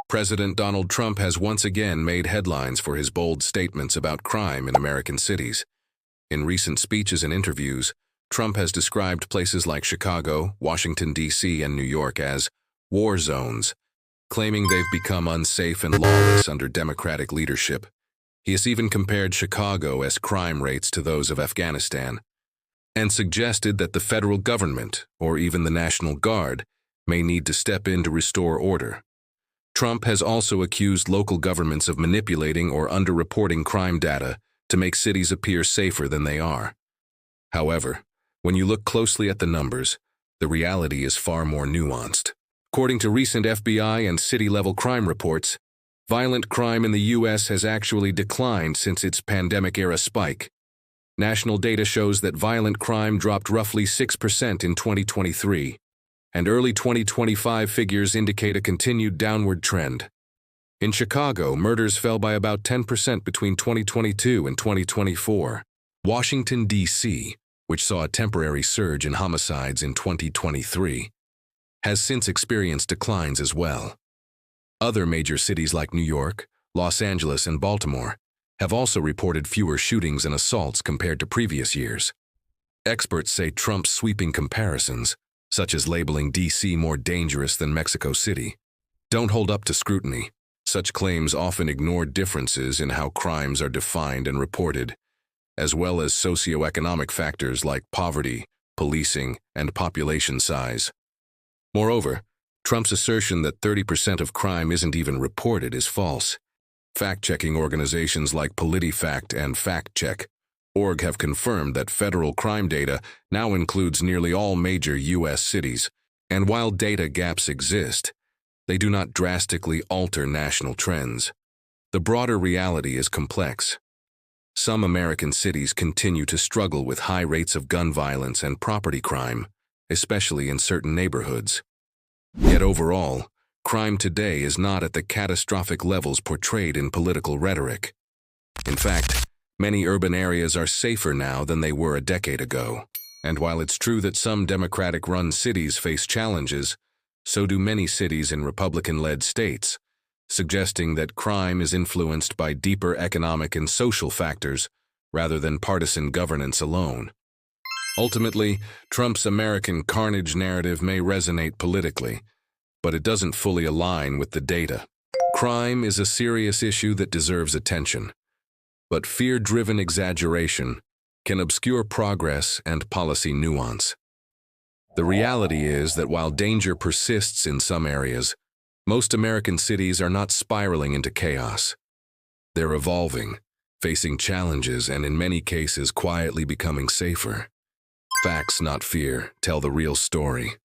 President Donald Trump has once again made headlines for his bold statements about crime in American cities. In recent speeches and interviews, Trump has described places like Chicago, Washington, D.C., and New York as war zones, claiming they've become unsafe and lawless under Democratic leadership. He has even compared Chicago's crime rates to those of Afghanistan, and suggested that the federal government, or even the National Guard, may need to step in to restore order. Trump has also accused local governments of manipulating or underreporting crime data to make cities appear safer than they are. However, when you look closely at the numbers, the reality is far more nuanced. According to recent FBI and city-level crime reports, violent crime in the U.S. has actually declined since its pandemic-era spike. National data shows that violent crime dropped roughly 6% in 2023, and early 2025 figures indicate a continued downward trend. In Chicago, murders fell by about 10% between 2022 and 2024. Washington, D.C., which saw a temporary surge in homicides in 2023, has since experienced declines as well. Other major cities like New York, Los Angeles, and Baltimore have also reported fewer shootings and assaults compared to previous years. Experts say Trump's sweeping comparisons, such as labeling D.C. more dangerous than Mexico City, don't hold up to scrutiny. Such claims often ignore differences in how crimes are defined and reported, as well as socioeconomic factors like poverty, policing, and population size. Moreover, Trump's assertion that 30% of crime isn't even reported is false. Fact-checking organizations like PolitiFact and FactCheck.org have confirmed that federal crime data now includes nearly all major U.S. cities, and while data gaps exist, they do not drastically alter national trends. The broader reality is complex. Some American cities continue to struggle with high rates of gun violence and property crime, especially in certain neighborhoods. Yet overall, crime today is not at the catastrophic levels portrayed in political rhetoric. In fact, many urban areas are safer now than they were a decade ago. And while it's true that some Democratic-run cities face challenges, so do many cities in Republican-led states, suggesting that crime is influenced by deeper economic and social factors rather than partisan governance alone. Ultimately, Trump's American carnage narrative may resonate politically, but it doesn't fully align with the data. Crime is a serious issue that deserves attention, but fear-driven exaggeration can obscure progress and policy nuance. The reality is that while danger persists in some areas, most American cities are not spiraling into chaos. They're evolving, facing challenges, and in many cases quietly becoming safer. Facts, not fear, tell the real story.